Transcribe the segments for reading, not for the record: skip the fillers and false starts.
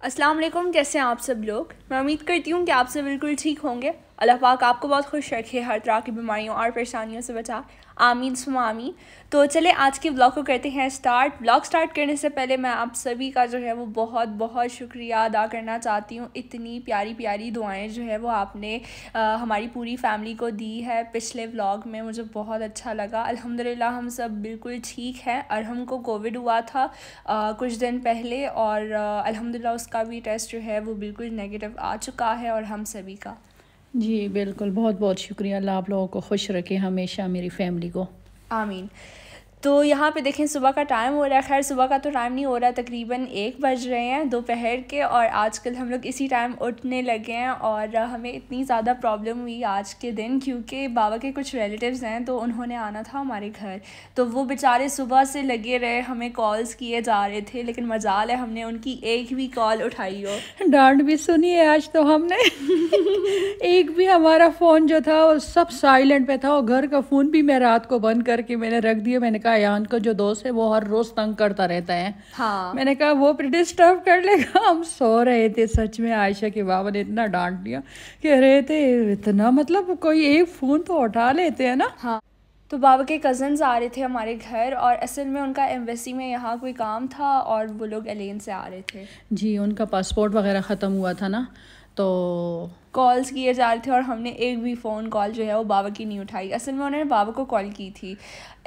अस्सलाम वालेकुम। कैसे हैं आप सब लोग। मैं उम्मीद करती हूँ कि आप सब बिल्कुल ठीक होंगे। अल्लाह पाक आपको बहुत खुश रखे, हर तरह की बीमारियों और परेशानियों से बचा। आमीन सुमा आमीन। तो चले आज के ब्लॉग को करते हैं स्टार्ट। ब्लॉग स्टार्ट करने से पहले मैं आप सभी का जो है वो बहुत बहुत शुक्रिया अदा करना चाहती हूँ। इतनी प्यारी प्यारी दुआएं जो है वो आपने हमारी पूरी फैमिली को दी है पिछले व्लॉग में। मुझे बहुत अच्छा लगा। अल्हम्दुलिल्लाह हम सब बिल्कुल ठीक हैं। और हमको कोविड हुआ था कुछ दिन पहले और अल्हम्दुलिल्लाह उसका भी टेस्ट जो है वो बिल्कुल नेगेटिव आ चुका है और हम सभी का। जी बिल्कुल, बहुत बहुत शुक्रिया। अल्लाह आप लोगों को खुश रखे हमेशा, मेरी फैमिली को। आमीन। तो यहाँ पे देखें सुबह का टाइम हो रहा है। खैर सुबह का तो टाइम नहीं हो रहा, तकरीबन 1 बज रहे हैं दोपहर के। और आजकल हम लोग इसी टाइम उठने लगे हैं और हमें इतनी ज़्यादा प्रॉब्लम हुई आज के दिन क्योंकि बाबा के कुछ रिलेटिव्स हैं तो उन्होंने आना था हमारे घर। तो वो बेचारे सुबह से लगे रहे, हमें कॉल्स किए जा रहे थे, लेकिन मजाल है हमने उनकी एक भी कॉल उठाई हो। डांट भी सुनी है आज तो हमने। एक भी हमारा फ़ोन जो था वो सब साइलेंट पे था, और घर का फ़ोन भी मैं रात को बंद करके मैंने रख दिया। मैंने कहा यान का जो दोस्त है वो हर रोज़ तंग करता रहता है। हाँ, मैंने कहा वो फिर डिस्टर्ब कर लेगा। हम सो रहे थे, सच में आयशा के बाबा ने इतना डांट दिया, कह रहे थे इतना मतलब कोई एक फ़ोन तो उठा लेते हैं ना। हाँ। तो बाबा के कज़न्स आ रहे थे हमारे घर और असल में उनका एम्बेसी में यहाँ कोई काम था और वो लोग एलेन से आ रहे थे। जी, उनका पासपोर्ट वगैरह ख़त्म हुआ था ना, तो कॉल्स किए जा रहे थे और हमने एक भी फ़ोन कॉल जो है वो बाबा की नहीं उठाई। असल में उन्होंने बाबा को कॉल की थी।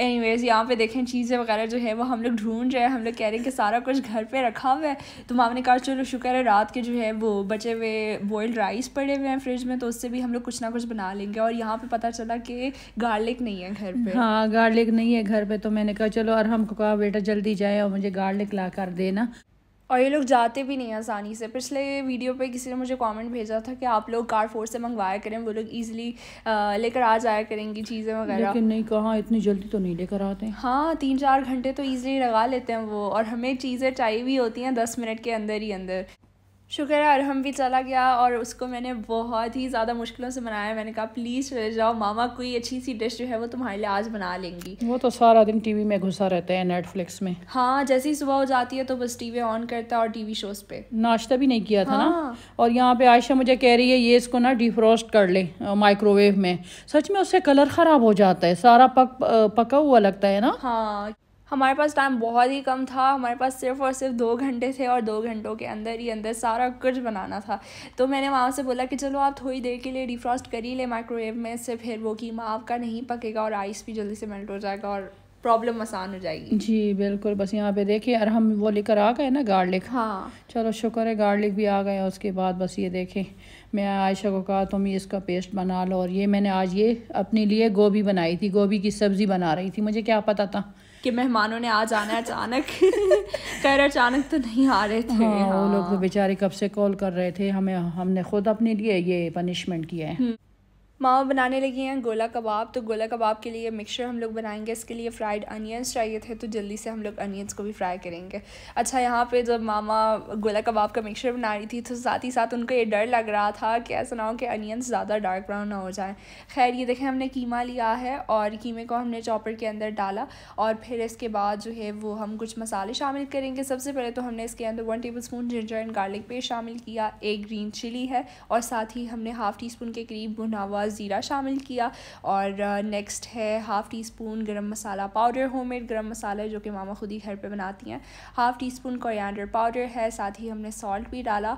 एनीवेज़ यहाँ पे देखें चीज़ें वगैरह जो है वो हम लोग ढूंढ रहे हैं। हम लोग कह रहे हैं कि सारा कुछ घर पे रखा हुआ है। तो मामा ने कहा चलो शुक्र है रात के जो है वो बचे हुए बॉइल्ड राइस पड़े हुए हैं फ्रिज में, तो उससे भी हम लोग कुछ ना कुछ बना लेंगे। और यहाँ पे पता चला कि गार्लिक नहीं है घर पे। हाँ, गार्लिक नहीं है घर पे, तो मैंने कहा चलो, और हमको कहा बेटा जल्दी जाए और मुझे गार्लिक ला कर देना। और ये लोग जाते भी नहीं हैं आसानी से। पिछले वीडियो पे किसी ने मुझे कमेंट भेजा था कि आप लोग कारफोर से मंगवाया करें, वो लोग इजीली लेकर आ जाया करेंगी चीज़ें वगैरह। लेकिन नहीं, कहाँ इतनी जल्दी तो नहीं लेकर आते। हाँ, 3-4 घंटे तो इजीली लगा लेते हैं वो, और हमें चीज़ें चाहिए भी होती हैं 10 मिनट के अंदर ही अंदर। शुक्र है अरहम भी चला गया और उसको मैंने बहुत ही ज़्यादा मुश्किलों से बनाया। मैंने कहा प्लीज़ चले जाओ, मामा कोई अच्छी सी डिश जो है वो तुम्हारे लिए आज बना लेंगी। वो तो सारा दिन टीवी में घुसा रहता है, नेटफ्लिक्स में। हाँ, जैसे ही सुबह हो जाती है तो बस टीवी ऑन करता है और टीवी शोज़ पे। नाश्ता भी नहीं किया था हाँ। ना। और यहाँ पे आयशा मुझे कह रही है ये इसको ना डिफ्रोस्ट कर ले माइक्रोवेव में। सच में उससे कलर ख़राब हो जाता है, सारा पका हुआ लगता है ना। हाँ, हमारे पास टाइम बहुत ही कम था। हमारे पास सिर्फ और सिर्फ 2 घंटे थे और 2 घंटों के अंदर ही अंदर सारा कुछ बनाना था। तो मैंने मामा से बोला कि चलो आप थोड़ी देर के लिए डिफ्रॉस्ट कर ही ले माइक्रोवेव में, इससे फिर वो कीमा आपका नहीं पकेगा और आइस भी जल्दी से मेल्ट हो जाएगा और प्रॉब्लम आसान हो जाएगी। जी बिल्कुल। बस यहाँ पे देखिए, और हम वो लेकर आ गए ना गार्लिक। हाँ, चलो शुक्र है गार्लिक भी आ गया। उसके बाद बस ये देखें, मैं आयशा को कहा तुम ये इसका पेस्ट बना लो। और ये मैंने आज ये अपने लिए गोभी बनाई थी, गोभी की सब्ज़ी बना रही थी। मुझे क्या पता था कि मेहमानों ने आ जाना है अचानक। खैर अचानक तो नहीं आ रहे थे। हाँ, हाँ। वो लोग तो बेचारे कब से कॉल कर रहे थे हमें। हमने खुद अपने लिए ये पनिशमेंट किया है। मामा बनाने लगी हैं गोला कबाब। तो गोला कबाब के लिए मिक्सचर हम लोग बनाएंगे। इसके लिए फ्राइड अनियंस चाहिए थे, तो जल्दी से हम लोग अनियंस को भी फ्राई करेंगे। अच्छा, यहाँ पे जब मामा गोला कबाब का मिक्सचर बना रही थी तो साथ ही साथ उनको ये डर लग रहा था कि ऐसा ना हो कि अनियंस ज़्यादा डार्क ब्राउन ना हो जाए। खैर ये देखें हमने कीमा लिया है और कीमे को हमने चॉपर के अंदर डाला और फिर इसके बाद जो है वो हम कुछ मसाले शामिल करेंगे। सबसे पहले तो हमने इसके अंदर 1 tablespoon ginger and garlic paste शामिल किया, 1 ग्रीन चिली है और साथ ही हमने ½ टीस्पून के करीब भुना हुआ ज़ीरा शामिल किया। और नेक्स्ट है ½ टीस्पून गरम मसाला पाउडर, होममेड गरम मसाला जो कि मामा खुद ही घर पे बनाती हैं। ½ टीस्पून कोरिएंडर पाउडर है, साथ ही हमने सॉल्ट भी डाला।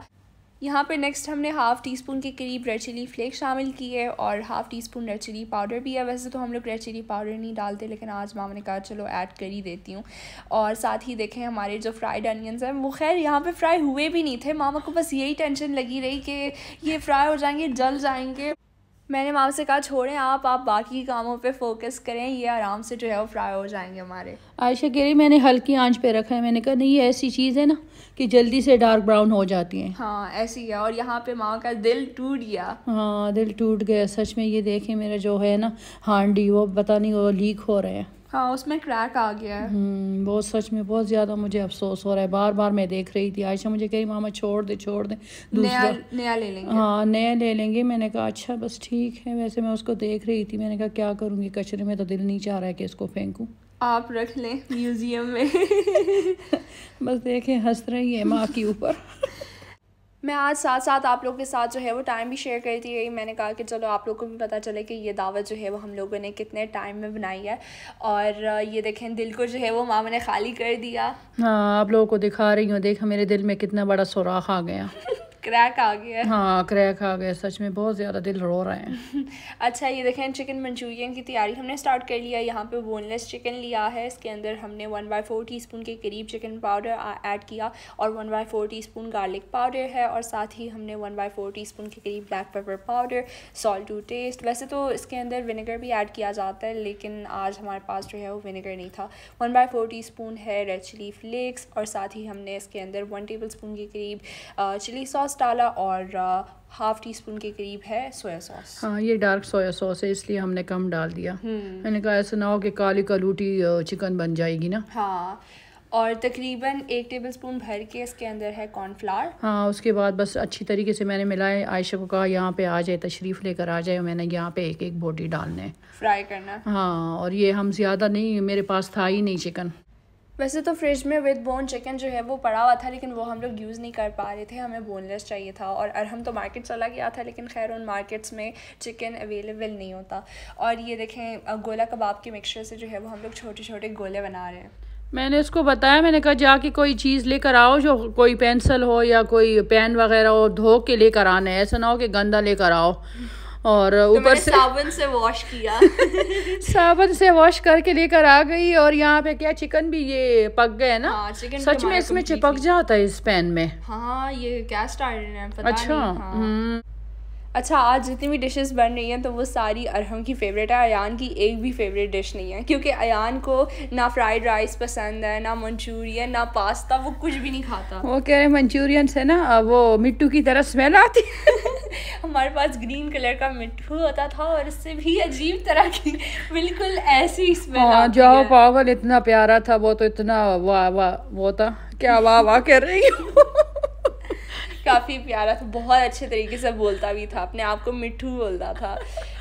यहाँ पे नेक्स्ट हमने ½ टीस्पून के करीब रेड चिली फ्लेक शामिल किए और ½ टीस्पून रेड चिली पाउडर भी है। वैसे तो हम लोग रेड चिली पाउडर नहीं डालते, लेकिन आज मामा ने कहा चलो ऐड कर ही देती हूँ। और साथ ही देखें हमारे जो फ्राइड अनियंस हैं वो खैर यहाँ पे फ्राई हुए भी नहीं थे। मामा को बस यही टेंशन लगी रही कि ये फ्राई हो जाएंगे, जल जाएंगे। मैंने मामा से कहा छोड़ें आप बाकी कामों पे फोकस करें, ये आराम से जो है वो फ्राई हो जाएंगे हमारे। आयशा कह रही मैंने हल्की आंच पे रखा है। मैंने कहा नहीं, ये ऐसी चीज़ है ना कि जल्दी से डार्क ब्राउन हो जाती हैं। हाँ ऐसी है। और यहाँ पे मामा का दिल टूट गया। हाँ, दिल टूट गया सच में। ये देखें मेरा जो है ना हांडी, वो पता नहीं वो लीक हो रहा है। हाँ, उसमें क्रैक आ गया है। बहुत सच में बहुत ज़्यादा मुझे अफसोस हो रहा है। बार बार मैं देख रही थी। आयशा मुझे कही मामा छोड़ दे दूसरा नया ले लेंगे। हाँ, नया ले लेंगे। मैंने कहा अच्छा बस ठीक है। वैसे मैं उसको देख रही थी, मैंने कहा क्या करूँगी, कचरे में तो दिल नहीं चाह रहा है कि इसको फेंकूँ। आप रख लें म्यूजियम में। बस देखें हंस रही है माँ के ऊपर। मैं आज साथ साथ आप लोगों के साथ जो है वो टाइम भी शेयर करती रही। मैंने कहा कि चलो आप लोग को भी पता चले कि ये दावत जो है वो हम लोगों ने कितने टाइम में बनाई है। और ये देखें दिल को जो है वो मामा ने खाली कर दिया। हाँ, आप लोगों को दिखा रही हूँ, देखा मेरे दिल में कितना बड़ा सुराख आ गया। क्रैक आ गया। हाँ, क्रैक आ गया, सच में बहुत ज़्यादा दिल रो रहे हैं। अच्छा, ये देखें चिकन मंचूरियन की तैयारी हमने स्टार्ट कर लिया। यहाँ पे बोनलेस चिकन लिया है, इसके अंदर हमने 1/4 टीस्पून के करीब चिकन पाउडर ऐड किया और 1/4 टीस्पून गार्लिक पाउडर है और साथ ही हमने 1/4 टीस्पून के करीब black pepper powder, salt to taste. वैसे तो इसके अंदर विनेगर भी ऐड किया जाता है लेकिन आज हमारे पास जो है वो विनेगर नहीं था। 1/4 टीस्पून है रेड चिली फ्लेक्स और साथ ही हमने इसके अंदर 1 टेबलस्पून के करीब चिली सॉस डाला और हाफ़ टी स्पून के करीब है सोया सॉस। हाँ, ये डार्क सोया सॉस है इसलिए हमने कम डाल दिया। मैंने कहा ऐसा ना हो कि काली कलूटी चिकन बन जाएगी ना। हाँ, और तकरीबन 1 टेबलस्पून भर के इसके अंदर है कॉर्नफ्लावर। हाँ, उसके बाद बस अच्छी तरीके से मैंने मिलाए। आयशा को कहा यहाँ पे आ जाए, तशरीफ़ लेकर आ जाए। मैंने यहाँ पे एक एक बोटी डालने, फ्राई करना। हाँ, और ये हम ज़्यादा नहीं, मेरे पास था ही नहीं चिकन। वैसे तो फ्रिज में विद बोन चिकन जो है वो पड़ा हुआ था लेकिन वो हम लोग यूज़ नहीं कर पा रहे थे, हमें बोनलेस चाहिए था। और अरहम तो मार्केट चला गया था लेकिन खैर उन मार्केट्स में चिकन अवेलेबल नहीं होता। और ये देखें गोला कबाब के मिक्सचर से जो है वो हम लोग छोटे छोटे गोले बना रहे हैं। मैंने उसको बताया, मैंने कहा जाके कोई चीज़ लेकर आओ, जो कोई पेंसिल हो या कोई पेन वगैरह हो, धो के लेकर आना है, ऐसा ना हो कि गंदा लेकर आओ। और ऊपर से साबुन से वॉश किया। साबुन से वॉश करके लेकर आ गई। और यहाँ पे क्या चिकन भी ये पक गए ना। हाँ, चिकन सच में इसमें चिपक जाता है इस पैन में। हाँ, ये कैस्ट आयरन है, पता अच्छा नहीं। हाँ। अच्छा, आज जितनी भी डिशेस बन रही हैं तो वो सारी अरहम की फ़ेवरेट है। अयान की एक भी फेवरेट डिश नहीं है क्योंकि अयान को ना फ्राइड राइस पसंद है, ना मंचूरियन, ना पास्ता, वो कुछ भी नहीं खाता। वो कह रहे मंचूरियन से ना वो मिट्टू की तरह स्मेल आती हमारे पास ग्रीन कलर का मिट्टू होता था और इससे भी अजीब तरह की बिल्कुल ऐसी स्मेल आती है। जाओ पागल, इतना प्यारा था वो, तो इतना वाह वाह वो था, क्या वाह वाह कर रही हूँ। काफ़ी प्यारा था, बहुत अच्छे तरीके से बोलता भी था, अपने आप को मिट्टू बोलता था।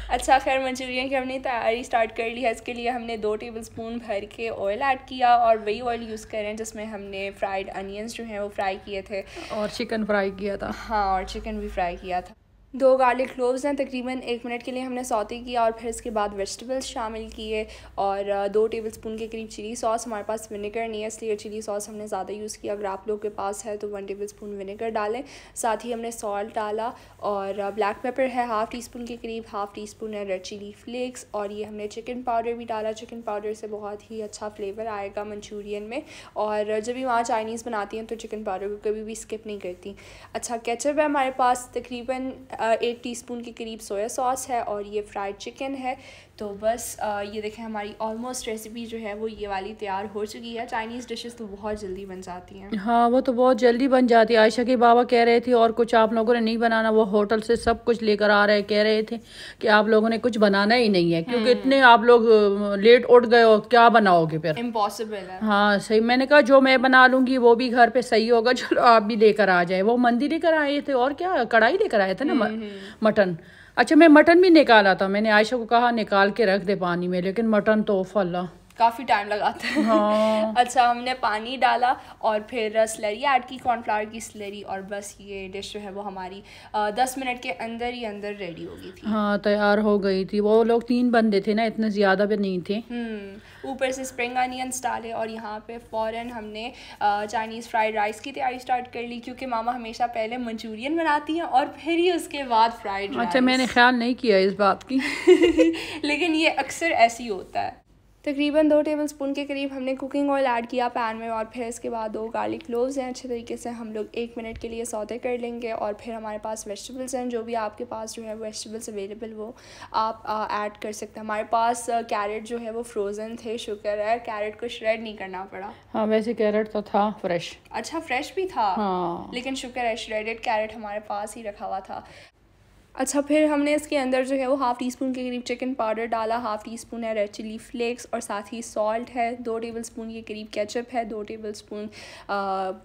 अच्छा, खैर मंचूरियन की हमने तैयारी स्टार्ट कर ली है। इसके लिए हमने 2 टेबलस्पून भर के ऑयल ऐड किया और वही ऑयल यूज़ करें जिसमें हमने फ्राइड अनियंस जो हैं वो फ्राई किए थे और चिकन फ्राई किया था। हाँ, और चिकन भी फ्राई किया था। 2 गार्लिक क्लोव्स हैं, तकरीबन 1 मिनट के लिए हमने सौते किया और फिर इसके बाद वेजिटेबल्स शामिल किए और 2 टेबलस्पून के करीब चिली सॉस। हमारे पास विनेगर नहीं है इसलिए चिली सॉस हमने ज़्यादा यूज़ किया। अगर आप लोग के पास है तो 1 टेबलस्पून विनेगर डालें। साथ ही हमने सॉल्ट डाला और ब्लैक पेपर है हाफ़ टी स्पून के करीब, हाफ़ टी स्पून है रेड चिली फ्लेक्स और ये हमने चिकन पाउडर भी डाला। चिकन पाउडर से बहुत ही अच्छा फ्लेवर आएगा मंचूरियन में और जब भी वहाँ चाइनीज़ बनाती हैं तो चिकन पाउडर को कभी भी स्किप नहीं करती। अच्छा, केचप है हमारे पास, तकरीबन 1 टीस्पून के करीब सोया सॉस है और ये फ्राइड चिकन है। तो बस ये देखें हमारी ऑलमोस्ट रेसिपी जो है वो ये वाली तैयार हो चुकी है। चाइनीज़ डिशेस तो बहुत जल्दी बन जाती हैं। हाँ, वो तो बहुत जल्दी बन जाती है। आयशा के बाबा कह रहे थे और कुछ आप लोगों ने नहीं बनाना, वो होटल से सब कुछ लेकर आ रहे, कह रहे थे कि आप लोगों ने कुछ बनाना ही नहीं है क्योंकि इतने आप लोग लेट उठ गए हो, क्या बनाओगे फिर, इम्पॉसिबल है। हाँ सही। मैंने कहा जो मैं बना लूंगी वो भी घर पे सही होगा, चलो आप भी लेकर आ जाए। वो मंदी लेकर आए थे और क्या कढ़ाई लेकर आए थे ना, मटन। अच्छा, मैं मटन भी निकाला था, मैंने आयशा को कहा निकाल के रख दे पानी में, लेकिन मटन तो फल्ला काफ़ी टाइम लगाता है। हाँ। अच्छा, हमने पानी डाला और फिर स्लरी ऐड की, कॉर्नफ्लावर की स्लरी, और बस ये डिश जो है वो हमारी 10 मिनट के अंदर ही अंदर रेडी हो गई थी। हाँ, तैयार हो गई थी। वो लोग 3 बंदे थे ना, इतने ज़्यादा भी नहीं थे। ऊपर से स्प्रिंग अनियंस डाले और यहाँ पे फ़ौरन हमने चाइनीज़ फ्राइड राइस की तैयारी स्टार्ट कर ली क्योंकि मामा हमेशा पहले मंचूरियन बनाती हैं और फिर ही उसके बाद फ्राइड राइस। अच्छा, मैंने ख्याल नहीं किया इस बात की। लेकिन ये अक्सर ऐसे ही होता है। तकरीबन 2 टेबलस्पून के करीब हमने कुकिंग ऑयल ऐड किया पैन में और फिर इसके बाद 2 गार्लिक क्लोव्स हैं, अच्छे तरीके से हम लोग 1 मिनट के लिए सौते कर लेंगे। और फिर हमारे पास वेजिटेबल्स हैं, जो भी आपके पास जो है वेजिटेबल्स अवेलेबल वो आप ऐड कर सकते हैं। हमारे पास कैरेट जो है वो फ्रोज़न थे, शुक्र है कैरेट को श्रेड नहीं करना पड़ा। हाँ, वैसे कैरेट तो था फ्रेश। अच्छा, फ्रेश भी था। हाँ, लेकिन शुक्र है श्रेडेड कैरेट हमारे पास ही रखा हुआ था। अच्छा, फिर हमने इसके अंदर जो है वो हाफ़ टी स्पून के करीब चिकन पाउडर डाला, हाफ़ टी स्पून है रेड चिली फ्लेक्स और साथ ही सॉल्ट है, 2 टेबलस्पून के करीब केचप है, 2 टेबलस्पून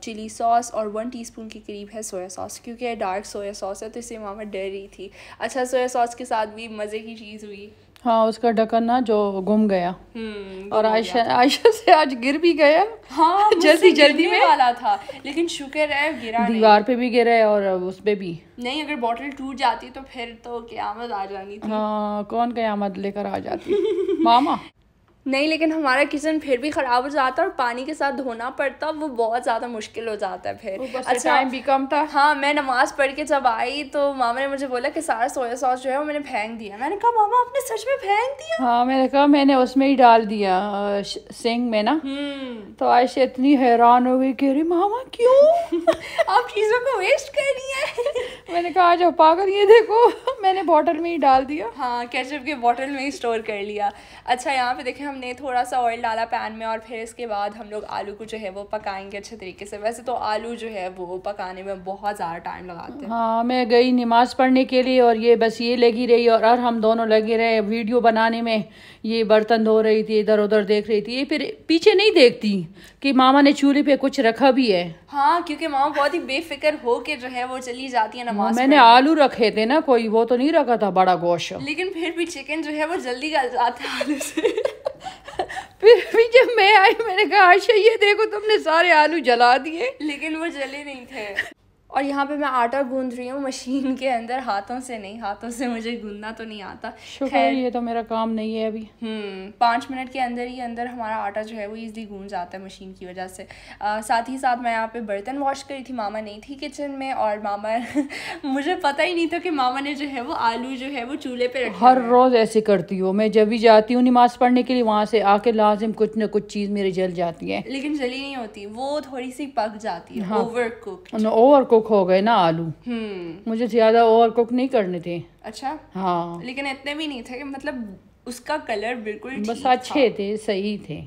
चिली सॉस और 1 टीस्पून के करीब है सोया सॉस। क्योंकि डार्क सोया सॉस है तो इससे मामा डर रही थी। अच्छा, सोया सॉस के साथ भी मज़े की चीज़ हुई। हाँ, उसका ढक्कन ना जो गुम गया। और गुम आयशा से आज गिर भी गया। हाँ जल्दी जल्दी में वाला था, लेकिन शुक्र है गिरा नहीं। दीवार पे भी गिरा है और उस पे भी नहीं, अगर बॉटल टूट जाती तो फिर तो क़यामत आ जानी थी। हाँ, कौन क़यामत लेकर आ जाती मामा। नहीं, लेकिन हमारा किचन फिर भी ख़राब हो जाता और पानी के साथ धोना पड़ता, वो बहुत ज़्यादा मुश्किल हो जाता है फिर। अच्छा, टाइम भी कम था। हाँ, मैं नमाज़ पढ़ के जब आई तो मामा ने मुझे बोला कि सारा सोया सॉस जो है वो मैंने फेंक दिया। मैंने कहा मामा आपने सच में फेंक दिया? हाँ, मैंने कहा मैंने उसमें ही डाल दिया सिंक में ना। तो आयशा इतनी हैरान हो गई, कह रही मामा क्यों आप चीज़ों को वेस्ट कर रही हैं। मैंने कहा आज पागल, ये देखो मैंने बॉटल में ही डाल दिया। हाँ, केचप के बॉटल में ही स्टोर कर लिया। अच्छा, यहाँ पे देखें हमने थोड़ा सा ऑयल डाला पैन में और फिर इसके बाद हम लोग आलू को जो है वो पकाएंगे अच्छे तरीके से। वैसे तो आलू जो है वो पकाने में बहुत ज़्यादा टाइम लगाते हैं। हाँ, मैं गई नमाज़ पढ़ने के लिए और ये बस ये लगी रही और हम दोनों लगे रहे वीडियो बनाने में। ये बर्तन धो रही थी, इधर उधर देख रही थी, ये फिर पीछे नहीं देखती कि मामा ने चूल्हे पे कुछ रखा भी है। हाँ, क्योंकि मामा बहुत ही बेफिक्र हो के जो है वो चली जाती है नमाज। मैंने आलू रखे थे ना, कोई वो तो नहीं रखा था बड़ा गोश्त, लेकिन फिर भी चिकन जो है वो जल्दी गल जाता है आलू से। फिर भी जब मैं आई मैंने कहा आयशा ये देखो तुमने सारे आलू जला दिए, लेकिन वो जले नहीं थे। और यहाँ पे मैं आटा गूंद रही हूँ मशीन के अंदर, हाथों से नहीं। हाथों से मुझे गूंदना तो नहीं आता। शुक्र ये तो मेरा काम नहीं है अभी। 5 मिनट के अंदर ही अंदर हमारा आटा जो है वो ईज़िली गूंद जाता है मशीन की वजह से। साथ ही साथ मैं यहाँ पे बर्तन वॉश करी थी, मामा नहीं थी किचन में। और मामा मुझे पता ही नहीं था कि मामा ने जो है वो आलू जो है वो चूल्हे पे रखे। हर रोज़ ऐसे करती हूँ मैं, जब भी जाती हूँ नमाज़ पढ़ने के लिए वहाँ से आके लाजिम कुछ न कुछ चीज़ मेरी जल जाती है। लेकिन जली नहीं होती, वो थोड़ी सी पक जाती है। हाँ, ओवर कुक। ओवर कुक हो गए ना आलू। मुझे ज्यादा ओवर कुक नहीं करने थे। अच्छा। हाँ, लेकिन इतने भी नहीं थे कि मतलब उसका कलर बिल्कुल बस अच्छे थे, सही थे।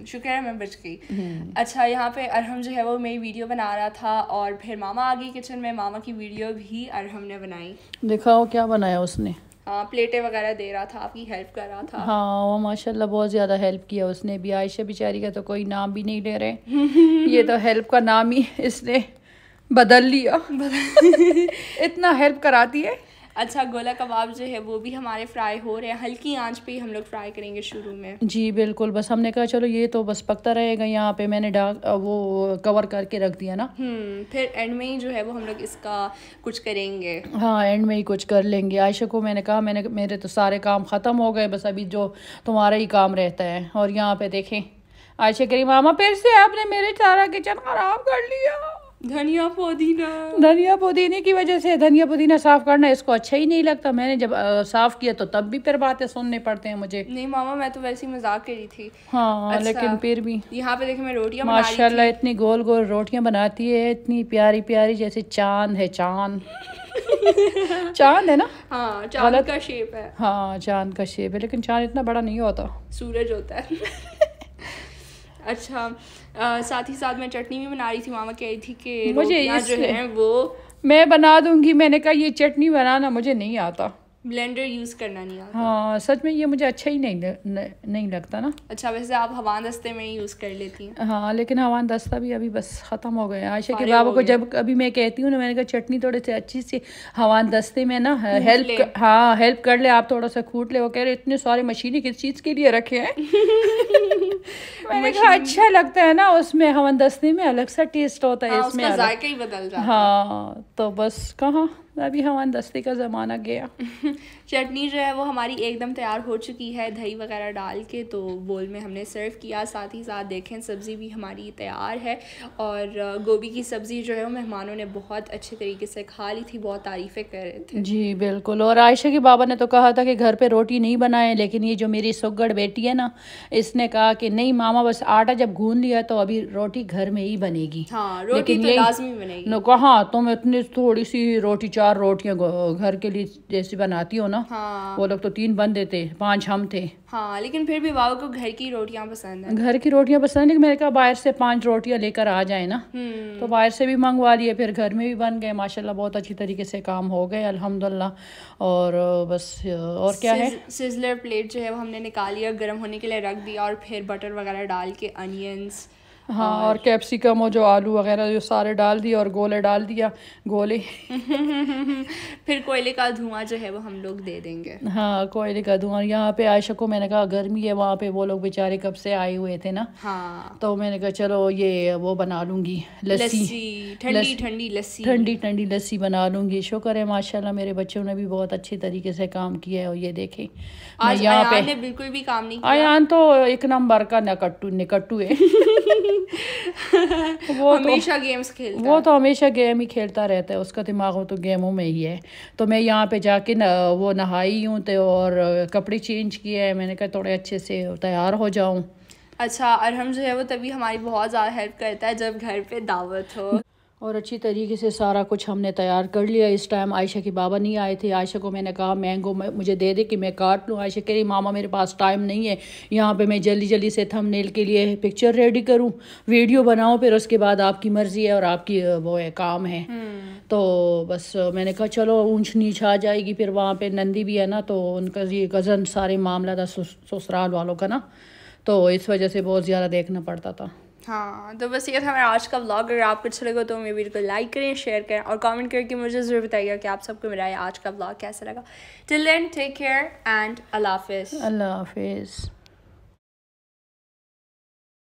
शुक्र है मैं बच गई। अच्छा, यहाँ पे अरहम जो है वो मेरी वीडियो बना रहा था और फिर मामा आ गई किचन में। मामा की वीडियो भी अरहम ने बनाई। दिखाओ क्या बनाया उसने। हाँ, प्लेटें वगैरह दे रहा था, आपकी हेल्प कर रहा था। हाँ, वो माशाल्लाह बहुत ज़्यादा हेल्प किया उसने भी। आयशा बेचारी का तो कोई नाम भी नहीं ले रहे। ये तो हेल्प का नाम ही इसने बदल लिया। इतना हेल्प कराती है। अच्छा, गोला कबाब जो है वो भी हमारे फ्राई हो रहे हैं। हल्की आंच पे ही हम लोग फ्राई करेंगे शुरू में। जी बिल्कुल, बस हमने कहा चलो ये तो बस पकता रहेगा। यहाँ पे मैंने वो कवर करके रख दिया ना। फिर एंड में ही जो है वो हम लोग इसका कुछ करेंगे। हाँ, एंड में ही कुछ कर लेंगे। आयशा को मैंने कहा मेरे तो सारे काम ख़त्म हो गए, बस अभी जो तुम्हारा ही काम रहता है। और यहाँ पे देखें आयशा करी मामा फिर से आपने मेरे सारा किचन खराब कर लिया। धनिया पुदीने की वजह से। धनिया पुदीना साफ करना इसको अच्छा ही नहीं लगता। मैंने जब साफ किया तो तब भी फिर बातें सुनने पड़ते हैं मुझे। नहीं मामा, मैं तो वैसे ही मजाक करी थी। हाँ, अच्छा, लेकिन फिर भी यहाँ पे देखिए मैं रोटियां माशाल्लाह इतनी गोल गोल रोटियां बनाती है, इतनी प्यारी प्यारी, जैसे चांद है। चांद चांद है ना। हाँ, चांद का शेप है। हाँ, चांद का शेप है, लेकिन चांद इतना बड़ा नहीं होता, सूरज होता है। अच्छा, साथ ही साथ मैं चटनी भी बना रही थी। मामा कह रही थी कि मुझे जो है वो मैं बना दूंगी। मैंने कहा ये चटनी बनाना मुझे नहीं आता, ब्लेंडर यूज़ करना नहीं आता। हाँ, सच में ये मुझे अच्छा ही नहीं लगता ना। अच्छा, वैसे आप हवान दस्ते में ही यूज़ कर लेती हैं। हाँ, लेकिन हवान दस्ता भी अभी बस ख़त्म हो गया। आयशा के बाबा को जब अभी मैं कहती हूँ ना, मैंने कहा चटनी थोड़े से अच्छी सी हवान दस्ते में ना हेल्प कर ले, आप थोड़ा सा कूट ले। वो कह रहे इतने सारे मशीनें किस चीज़ के लिए रखे हैं। मैंने कहा अच्छा लगता है ना, उसमें हवान दस्ते में अलग सा टेस्ट होता है, इसमें जायका ही बदल जाता है। हाँ, तो बस कहाँ अभी हवान दस्ते का ज़माना गया। चटनी जो है वो हमारी एकदम तैयार हो चुकी है, दही वगैरह डाल के। तो बोल में हमने सर्व किया। साथ ही साथ देखें सब्ज़ी भी हमारी तैयार है। और गोभी की सब्ज़ी जो है वो मेहमानों ने बहुत अच्छे तरीके से खा ली थी, बहुत तारीफ़ें कर रहे थे। जी बिल्कुल। और आयशा के बाबा ने तो कहा था कि घर पे रोटी नहीं बनाए, लेकिन ये जो मेरी सुगड़ बेटी है ना, इसने कहा कि नहीं मामा, बस आटा जब गूंद लिया तो अभी रोटी घर में ही बनेगी। हाँ, रोटी तो लाजमी बनेगी। कहा तुम इतनी थोड़ी सी रोटी, 4 रोटियां घर के लिए जैसी बनाती हो ना। हाँ, वो लोग तो 3 बनते थे, 5 हम थे। हाँ, लेकिन फिर भी बाबा को घर की रोटियां पसंद है। घर की रोटियां पसंद है, लेकिन मैंने कहा बाहर से 5 रोटियां लेकर आ जाए ना। तो बाहर से भी मंगवा लिए, फिर घर में भी बन गए। माशाल्लाह बहुत अच्छी तरीके से काम हो गए अल्हम्दुलिल्लाह। और बस और क्या है, सिजलर प्लेट जो है वो हमने निकाल लिया, गर्म होने के लिए रख दिया और फिर बटर वगैरह डाल के अनियंस हाँ, और कैप्सिकम और जो आलू वगैरह जो सारे डाल दिया और गोले डाल दिया, गोले फिर कोयले का धुआं जो है वो हम लोग दे देंगे। हाँ, कोयले का धुआं। यहाँ पे आयशा को मैंने कहा गर्मी है, वहाँ पे वो लोग बेचारे कब से आए हुए थे ना, हाँ, तो मैंने कहा चलो ये वो बना लूँगी लस्सी, ठंडी ठंडी लस्सी, ठंडी ठंडी लस्सी बना लूँगी। शुक्र है माशाल्लाह मेरे बच्चों ने भी बहुत अच्छी तरीके से काम किया है। और ये देखें, आज यहाँ पे अयान ने बिल्कुल भी काम नहीं किया। अयान तो एक नंबर का निकट्टू है। वो हमेशा गेम्स खेलता है। वो तो हमेशा गेम ही खेलता रहता है, उसका दिमाग वो तो गेमों में ही है। तो मैं यहाँ पे जाके वो नहाई हूँ तो और कपड़े चेंज किए हैं, मैंने कहा थोड़े अच्छे से तैयार हो जाऊँ। अच्छा, अरहम जो है वो तभी हमारी बहुत ज़्यादा हेल्प करता है जब घर पे दावत हो। और अच्छी तरीके से सारा कुछ हमने तैयार कर लिया। इस टाइम आयशा के बाबा नहीं आए थे। आयशा को मैंने कहा मैंगो मुझे दे दे कि मैं काट लूँ। आयशा कह रही मामा मेरे पास टाइम नहीं है, यहाँ पे मैं जल्दी जल्दी से थंबनेल के लिए पिक्चर रेडी करूँ, वीडियो बनाऊँ, फिर उसके बाद आपकी मर्ज़ी है और आपकी वो है काम है। तो बस मैंने कहा चलो ऊंच नीच आ जाएगी। फिर वहाँ पे नंदी भी है ना, तो उनका ये कज़न सारे मामला था ससुराल वालों का ना, तो इस वजह से बहुत ज़्यादा देखना पड़ता था। हाँ, तो बस ये था हमारा आज का व्लॉग। अगर आपको अच्छा लगा तो मेरे वीडियो को लाइक करें, शेयर करें और कमेंट करके मुझे ज़रूर बताइएगा कि आप सबको मेरा आज का व्लॉग कैसा लगा। Till then take care and अल्लाह हाफिज़। अल्लाह हाफिज़।